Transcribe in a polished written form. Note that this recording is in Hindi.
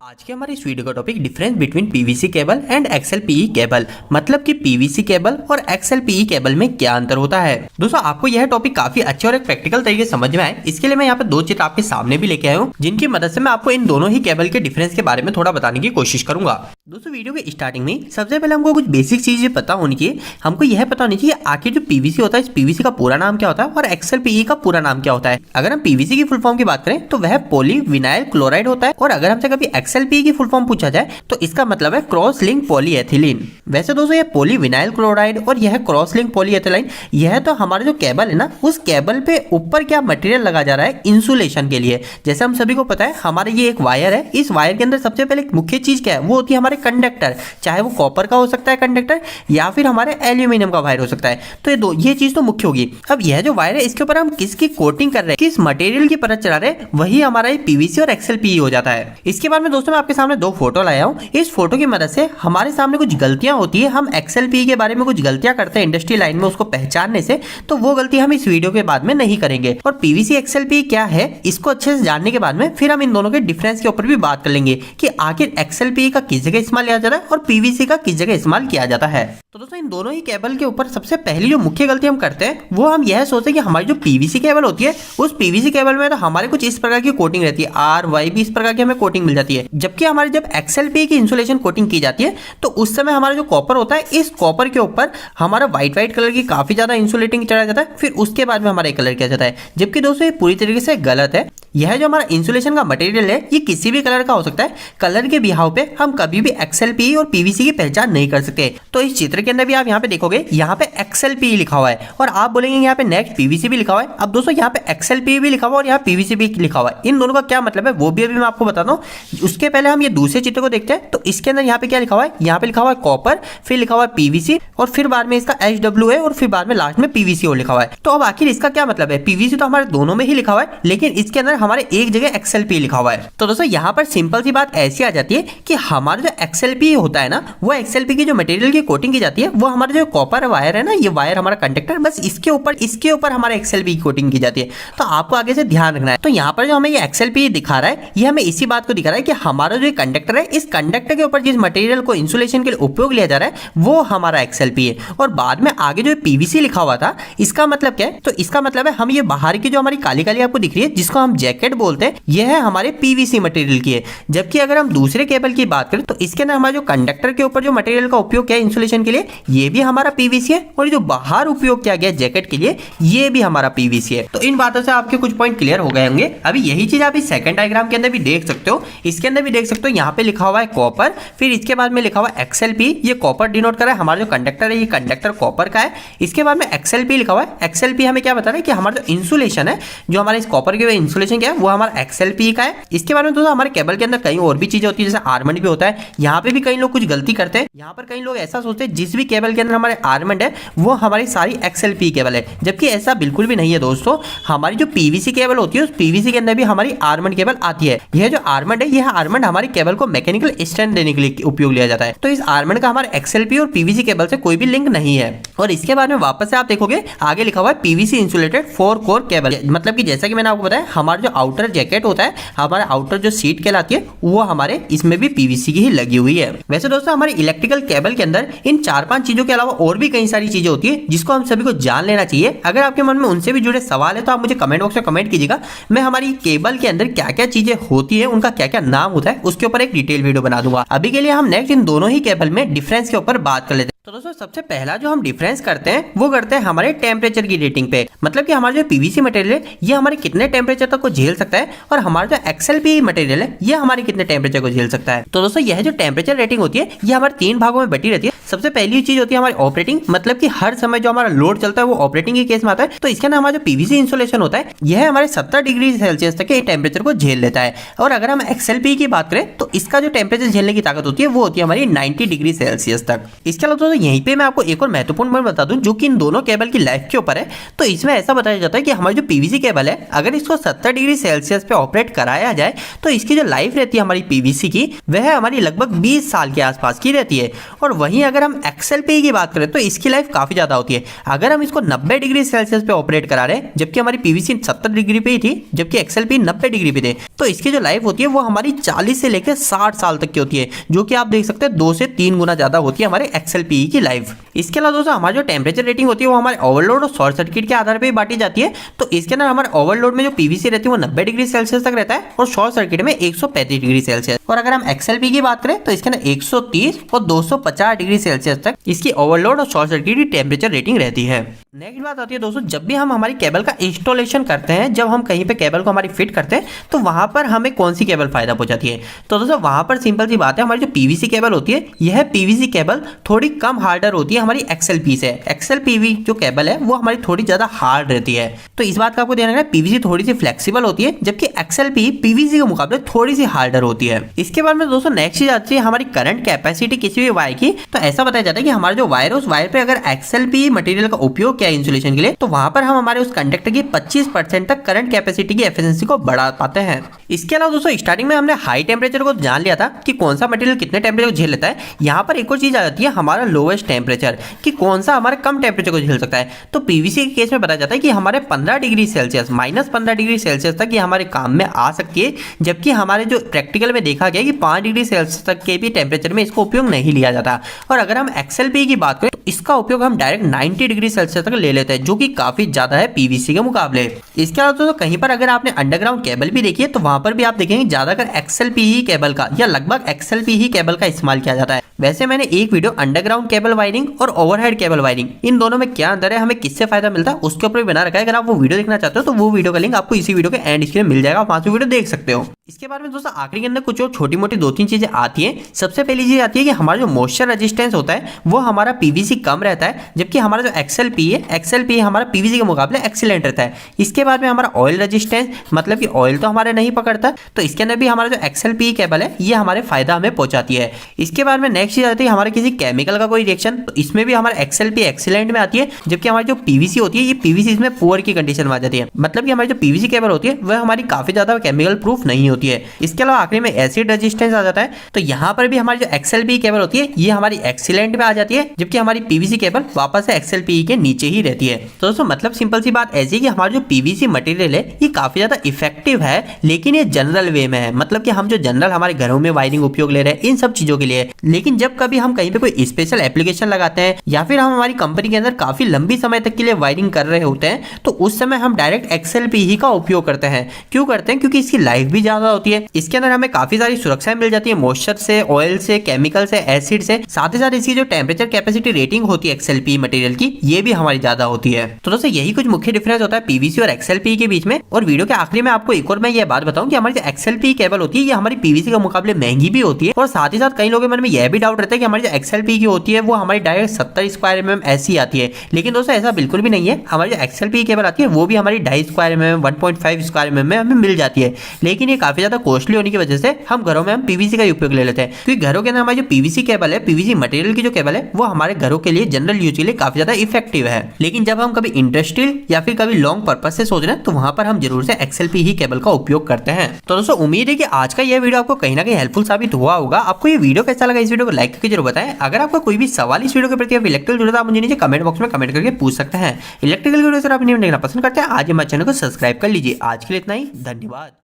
आज के हमारे इस वीडियो का topic difference between PVC cable and XLPE cable, मतलब कि पीवीसी केबल और एक्सएलपीई केबल में क्या अंतर होता है। दोस्तों आपको यह टॉपिक काफी अच्छे और एक प्रैक्टिकल तरीके से समझ में आए, इसके लिए मैं यहाँ पे दो चित्र आपके सामने भी लेके आया हूँ, जिनकी मदद से मैं आपको इन दोनों ही केबल के डिफरेंस के बारे में थोड़ा बताने की कोशिश करूंगा। दोस्तों वीडियो के स्टार्टिंग में सबसे पहले हमको कुछ बेसिक चीजें पता होनी चाहिए। हमको यह पता होनी चाहिए आखिर जो पीवीसी होता है, इस पीवीसी का पूरा नाम क्या होता है और एक्सएलपीई का पूरा नाम क्या होता है। अगर हम पीवीसी की फुल फॉर्म की बात करें तो वह पॉलीविनाइल क्लोराइड होता है, और अगर हमसे कभी एक्सएलपीई की फुल फॉर्म पूछा जाए तो इसका मतलब है क्रॉस लिंक पॉलीएथिलीन। वैसे दोस्तों यह पॉलीविनाइल क्लोराइड और यह क्रॉस लिंक पॉलीएथिलीन, यह तो हमारा जो केबल है ना, उस केबल पे ऊपर क्या मटेरियल लगा जा रहा है इंसुलेशन के लिए। जैसे हम सभी को पता है हमारे ये एक वायर है, इस वायर के अंदर सबसे पहले मुख्य चीज क्या है, वो होती है हमारे कंडक्टर, चाहे वो कॉपर का हो सकता है कंडक्टर या फिर हमारे एल्यूमिनियम का वायर हो सकता है। तो ये चीज तो मुख्य होगी। अब यह जो वायर है इसके ऊपर हम किसकी कोटिंग कर रहे हैं, किस मटेरियल की परत चढ़ा रहे हैं, वही हमारा ये पीवीसी और एक्सएलपीई हो जाता है। इसके बाद में दोस्तों मैं आपके सामने दो फोटो लाया हूं। इस फोटो की मदद से हमारे सामने कुछ गलतियां होती है, हम एक्सएलपीई के बारे में कुछ गलतियां करते हैं इंडस्ट्री लाइन में उसको पहचानने से, तो वो गलती हम इस वीडियो के बाद में नहीं करेंगे। और पीवीसी एक्सएलपीई क्या है इसको अच्छे से जानने के बाद में फिर हम इन दोनों के डिफरेंस के ऊपर भी बात कर लेंगे कि आखिर एक्सएलपीई का किस जगह इस्तेमाल किया जाता है और पीवीसी का किस जगह इस्तेमाल किया जाता है। तो दोस्तों इन दोनों ही केबल के ऊपर सबसे पहली जो मुख्य गलती हम करते हैं वो हम यह सोचते हैं कि हमारी जो पीवीसी केबल होती है उस पीवीसी केबल में तो हमारे कुछ इस प्रकार की कोटिंग रहती है, आर वाई भी इस प्रकार की हमें कोटिंग मिल जाती है। जबकि हमारी जब एक्सएलपीई की इंसुलेशन कोटिंग की जाती है तो उस समय हमारा जो कॉपर होता है, इस कॉपर के ऊपर हमारा व्हाइट कलर की काफी ज्यादा इंसुलेटिंग चढ़ाया जाता है, फिर उसके बाद में हमारा कलर किया जाता है। जबकि दोस्तों ये पूरी तरीके से गलत है। यह जो हमारा इंसुलेशन का मटेरियल है ये किसी भी कलर का हो सकता है, कलर के बिहाव पे हम कभी भी एक्सएलपीई और पीवीसी की पहचान नहीं कर सकते। तो इस चित्र के अंदर भी आप यहाँ पे देखोगे, यहाँ पे एक्सएलपीई लिखा हुआ है और आप बोलेंगे यहाँ पे नेक्स्ट पीवीसी भी लिखा हुआ है। अब दोस्तों यहाँ पे एक्सएलपीई भी लिखा हुआ है और यहाँ पीवीसी भी लिखा हुआ है, इन दोनों का क्या मतलब है वो भी अभी मैं आपको बताता हूँ। उसके पहले हम ये दूसरे चित्र को देखते हैं। तो इसके अंदर यहाँ पे क्या लिखा हुआ है, यहाँ पे लिखा हुआ है कॉपर, फिर लिखा हुआ है पीवीसी और फिर बाद में इसका HW है और फिर बाद में लास्ट में पीवीसी और लिखा हुआ है। तो अब आखिर इसका क्या मतलब है, पीवीसी तो हमारे दोनों में ही लिखा हुआ है लेकिन इसके अंदर हमारे एक जगह एक्सएलपीई लिखा हुआ है। तो दोस्तों यहाँ पर सिंपल सी बात ऐसी आ जाती है कि हमारा जो एक्सएलपीई होता है ना, वो एक्सएलपीई की जो मटेरियल की कोटिंग की जाती है वो हमारा जो कॉपर वायर है ना, ये वायर हमारा कंडक्टर, बस इसके ऊपर हमारा एक्सएलपीई की कोटिंग की जाती है। तो आपको आगे से ध्यान रखना है। तो यहाँ पर जो हमें ये एक्सएलपीई दिखा रहा है ये हमें इसी बात को दिखा रहा है कि हमारा जो कंडक्टर है, इस कंडक्टर के ऊपर जिस मटेरियल को इंसुलेशन के लिए उपयोग लिया जा रहा है वो हमारा एक्सएलपीई है। और बाद में आगे जो पीवीसी लिखा हुआ था इसका मतलब क्या है, तो इसका मतलब है हम ये बाहर की जो हमारी काली काली आपको दिख रही है जिसको हम जैकेट बोलते हैं, यह है हमारे पीवीसी मटेरियल की है। जबकि अगर हम दूसरे केबल की बात करें तो इसके अंदर हमारा जो कंडक्टर के ऊपर जो मटेरियल का उपयोग किया इंसुलेशन के लिए ये भी हमारा पीवीसी है, और जो बाहर उपयोग किया गया जैकेट के लिए ये भी हमारा पीवीसी है। तो इन बातों से आपके कुछ पॉइंट क्लियर हो गए होंगे। अभी यही चीज आप इस सेकंड डायग्राम के अंदर भी देख सकते हो, इसके अंदर भी देख सकते हो, यहाँ पे लिखा हुआ है कॉपर, फिर इसके बाद में लिखा हुआ है एक्सएलपी, ये कॉपर डिनोट कर रहा है, हमारा जो कंडक्टर है ये कंडक्टर कॉपर का है। इसके बाद में एक्सएलपी लिखा हुआ है, एक्सएलपी हमें क्या बता रहा है कि हमारा जो इंसुलेशन है, जो हमारे इस कॉपर के इंसुलेशन क्या है वो हमारा एक्सएलपी का है। इसके बाद में दोस्तों हमारे केबल के अंदर कई और भी चीजें होती है, जैसे आर्मेंट भी होता है। यहाँ पे भी कई लोग कुछ गलती करते हैं, यहाँ पर कई लोग ऐसा सोचते हैं जिस भी केबल के अंदर हमारे आर्मेंट है वो हमारी सारी एक्सएलपी केबल है, जबकि ऐसा बिल्कुल भी नहीं है दोस्तों। हमारी जो पीवीसी केबल होती है उस पीवीसी के अंदर भी हमारी आर्मेंट केबल आती है। यह जो आर्मेंट है, यह आर्मेंट हमारी केबल को मैकेनिकल स्ट्रेंथ देने के लिए उपयोग लिया जाता है। तो इस आर्मेंट का हमारे एक्सएलपी और पीवीसी केबल से कोई भी लिंक नहीं है। और इसके बाद में वापस से आप देखोगे आगे लिखा हुआ है पीवीसी इंसुलेटेड 4 कोर केबल, मतलब कि जैसा कि मैंने आपको बताया हमारा जो आउटर जैकेट होता है, हमारा आउटर जो सीट कहलाती है वो हमारे इसमें भी पीवीसी की ही लगी हुई है। वैसे दोस्तों हमारे इलेक्ट्रिकल केबल के अंदर इन 4-5 चीजों के अलावा और भी कई सारी चीजें होती है जिसको हम सभी को जान लेना चाहिए। अगर आपके मन में उनसे भी जुड़े सवाल है तो आप मुझे कमेंट बॉक्स में कमेंट कीजिएगा, मैं हमारी केबल के अंदर क्या क्या चीजें होती है, उनका क्या क्या नाम होता है, उसके ऊपर एक डिटेल वीडियो बना दूंगा। अभी के लिए हम नेक्स्ट इन दोनों ही केबल में डिफरेंस के ऊपर बात कर लेते हैं। तो दोस्तों सबसे पहला जो हम डिफरेंस करते हैं वो करते हैं हमारे टेम्परेचर की रेटिंग पे, मतलब कि हमारा जो पीवीसी मटेरियल है ये हमारे कितने टेम्परेचर तक को झेल सकता है और हमारा जो एक्सएलपीई मटेरियल है ये हमारे कितने टेम्परेचर को झेल सकता है। तो दोस्तों यह जो टेम्परेचर रेटिंग होती है ये हमारे 3 भागों में बटी रहती है। सबसे पहली चीज होती है हमारी ऑपरेटिंग, मतलब कि हर समय जो हमारा लोड चलता है वो ऑपरेटिंग के केस में आता है। तो इसके अंदर हमारा जो पीवीसी इंसुलेशन होता है यह हमारे 70 डिग्री सेल्सियस तक के टेम्परेचर को झेल लेता है। और अगर हम एक्सएलपीई की बात करें तो इसका जो टेम्परेचर झेलने की ताकत होती है वो होती है हमारी 90 डिग्री सेल्सियस तक। इसके अलावा दोस्तों यहीं पे मैं आपको एक और महत्वपूर्ण बात बता दूं जो कि इन दोनों केबल की लाइफ के ऊपर है। तो इसमें ऐसा बताया जाता है कि हमारी जो पीवीसी केबल है अगर इसको 70 डिग्री सेल्सियस पे ऑपरेट कराया जाए तो इसकी जो लाइफ रहती है हमारी पीवीसी की वह हमारी लगभग 20 साल के आसपास की रहती है। और वहीं अगर हम एक्सएलपीई की बात करें तो इसकी लाइफ काफी ज्यादा होती है। अगर हम इसको 90 डिग्री सेल्सियस पे ऑपरेट करा रहे हैं, जबकि हमारी पीवीसी 70 डिग्री पे ही थी, जबकि एक्सएलपीई 90 डिग्री पे थे, तो इसकी जो लाइफ होती है वो हमारी 40 से लेकर 60 साल तक की होती है, जो कि आप देख सकते हैं 2 से 3 गुना ज्यादा होती है हमारे XLPE की लाइफ। इसके अलावा दोस्तों हमारी जो टेम्परेचर रेटिंग होती है वो हमारे ओवरलोड और शॉर्ट सर्किट के आधार पर बांटी जाती है। तो इसके अंदर हमारे ओवरलोड में जो पीवीसी रहती है वो 90 डिग्री सेल्सियस तक रहता है और शॉर्ट सर्किट में 135 डिग्री सेल्सियस। और अगर हम XLPE की बात करें तो इसके अंदर 130 और 250 डिग्री सेल्सियस तक इसकी ओवरलोड और शॉर्ट सर्किट की टेम्परेचर रेटिंग रहती है। नेक्स्ट बात आती है दोस्तों, जब भी हम हमारी केबल का इंस्टॉलेशन करते हैं, जब हम कहीं पे केबल को हमारी फिट करते हैं तो वहां पर हमें कौन सी केबल फायदा पहुंचाती है। तो दोस्तों वहां पर सिंपल सी बात है, हमारी जो पीवीसी केबल होती है यह पीवीसी केबल थोड़ी कम हार्डर होती है हमारी XLPE से। XLPE जो केबल है वो हमारी थोड़ी ज्यादा हार्ड रहती है। तो इस बात का आपको ध्यान रखना है, पीवीसी थोड़ी सी फ्लेक्सिबल होती है जबकि XLPE पीवीसी के मुकाबले थोड़ी सी हार्डर होती है। इसके बाद में दोस्तों नेक्स्ट चीज आती है हमारी करंट कैपेसिटी किसी भी वायर की। तो ऐसा बताया जाता है कि हमारा जो वायर है उस वायर पे अगर XLPE मटेरियल का उपयोग किया इंसुलेशन के लिए तो वहां पर हम हमारे उस कंडक्टर की 25% तक करंट कैपेसिटी की एफिशिएंसी को बढ़ा पाते हैं। इसके अलावा दोस्तों स्टार्टिंग में हमने हाई टेम्परेचर को जान लिया था कि कौन सा मटेरियल कितने टेम्परेचर को झेल लेता है। यहाँ पर एक और चीज आ जाती है हमारा लोवेस्ट टेम्परेचर, कि कौन सा हमारे कम टेम्परेचर को झेल सकता है। तो पीवीसी के केस में बताया जाता है कि हमारे 15 डिग्री सेल्सियस -15 डिग्री सेल्सियस तक ये हमारे काम में आ सकती है, जबकि हमारे जो प्रैक्टिकल में देखा गया कि 5 डिग्री सेल्सियस तक के भी टेम्परेचर में इसको उपयोग नहीं लिया जाता। और अगर हम XLPE की बात करें तो इसका उपयोग हम डायरेक्ट 90 डिग्री सेल्सियस तक ले लेते हैं, जो कि काफी ज्यादा है पीवीसी के मुकाबले। इसके अलावा तो कहीं पर अगर आपने अंडरग्राउंड केबल भी देखी है तो वहां पर भी आप देखेंगे ज्यादातर XLPE केबल का या लगभग XLPE केबल का इस्तेमाल किया जाता है। वैसे मैंने एक वीडियो अंडरग्राउंड केबल वायरिंग और ओवरहेड केबल वायरिंग इन दोनों में क्या अंतर है, हमें किससे फायदा मिलता है, उसके ऊपर भी बना रखा है। अगर आप वो वीडियो देखना चाहते हो तो वो वीडियो का लिंक आपको इसी वीडियो के एंड स्क्रीन में मिल जाएगा, आप वहां से वीडियो देख सकते हो। इसके बाद में दोस्तों आखिरी के अंदर कुछ और छोटी मोटी 2-3 चीजें आती है। सबसे पहली चीज आती है कि हमारा जो मॉइस्चर रेजिस्टेंस होता है वो हमारा पीवीसी कम रहता है, जबकि हमारा जो XLPE हमारा पीवीसी के मुकाबले एक्सीलेंट रहता है। इसके बाद में हमारा ऑयल रेजिस्टेंस, मतलब कि ऑयल तो हमारे नहीं पकड़ता, तो इसके अंदर भी हमारा जो XLPE केबल है ये हमारे फायदा हमें पहुंचाती है। इसके बाद में नेक्स्ट चीज आती है हमारे किसी केमिकल का कोई रिएक्शन, तो इसमें भी हमारा XLPE एक्सीलेंट में आती है, जबकि हमारी जो पीवीसी होती है ये पीवीसी इसमें पुअर की कंडीशन में आ जाती है। मतलब कि हमारी जो पीवीसी केबल होती है वह हमारी काफी ज्यादा केमिकल प्रूफ नहीं होती है। इसके अलावा आखिरी में एसिड रेजिस्टेंस आ जाता है, तो यहाँ पर भी हमारी जो XLPE केबल होती है ये हमारी एक्सीलेंट में आ जाती है, जबकि हमारी पीवीसी केबल वापस से XLPE के नीचे ही रहती है। तो दोस्तों मतलब सिंपल सी बात ऐसी कि हमारा जो पीवीसी मटेरियल है ये काफी ज्यादा इफेक्टिव है, लेकिन ये जनरल वे में है। मतलब कि हम जो जनरल हमारे घरों में वायरिंग उपयोग ले रहे हैं इन सब चीजों के लिए, लेकिन जब कभी हम कहीं पे कोई स्पेशल एप्लीकेशन लगाते हैं या फिर हम हमारी कंपनी के अंदर काफी लंबी समय तक के लिए वायरिंग कर रहे होते हैं तो उस समय हम डायरेक्ट XLPE का उपयोग करते हैं। क्यों करते हैं? क्योंकि इसकी लाइफ भी ज्यादा होती है, इसके अंदर हमें काफी सारी सुरक्षाएं मिल जाती है मॉइस्चर से, ऑयल से, केमिकल से, एसिड से। साथ ही साथ इसकी जो टेम्परेचर कैपेसिटी रेटिंग होती है XLPE मटेरियल की ये भी हमारी ज्यादा होती है। तो दोस्तों यही कुछ मुख्य डिफरेंस होता है पीवीसी और XLPE के बीच में। और वीडियो के आखिरी में आपको एक और मैं ये बात बताऊं कि हमारी जो XLPE केबल होती है ये हमारी पीवीसी के मुकाबले महंगी भी होती है। और साथ ही साथ कई लोगों के मन में यह भी डाउट रहता है कि हमारी जो XLPE की होती है वो हमारी डायरेक्ट 70 स्क्वायर mm ऐसी आती है, लेकिन दोस्तों ऐसा बिल्कुल भी नहीं है। हमारी जो XLPE केबल आती है वो भी हमारी 2.5 स्क्वायर mm 1.5 स्क्वायर mm में हमें मिल जाती है, लेकिन ये काफी ज्यादा कॉस्टली होने की वजह से हम घरों में हम पीवीसी का उपयोग ले लेते हैं। क्योंकि घरों के अंदर हमारी जो पीवीसी केबल है, पीवीसी मटेरियल की जो केबल है वो हमारे घरों के लिए जनरल यूज के लिए काफी ज्यादा इफेक्टिव है। लेकिन जब हम कभी इंडस्ट्रियल या फिर कभी लॉन्ग पर्पज से सोच रहे हैं तो वहां पर हम जरूर से XLPE केबल का उपयोग करते हैं। तो दोस्तों उम्मीद है कि आज का यह वीडियो आपको कहीं ना कहीं हेल्पफुल साबित हुआ होगा। आपको ये वीडियो कैसा लगा, इस वीडियो को लाइक करके जरूर बताएं। अगर आपका कोई भी सवाल इस वीडियो के प्रति इलेक्ट्रिकल जुड़ा आप मुझे नीचे कमेंट बॉक्स में कमेंट करके पूछ सकते हैं। इलेक्ट्रिकल वीडियो अगर आप देखना पसंद करते हैं आज हमारे चैनल को सब्सक्राइब कर लीजिए। आज के लिए इतना ही, धन्यवाद।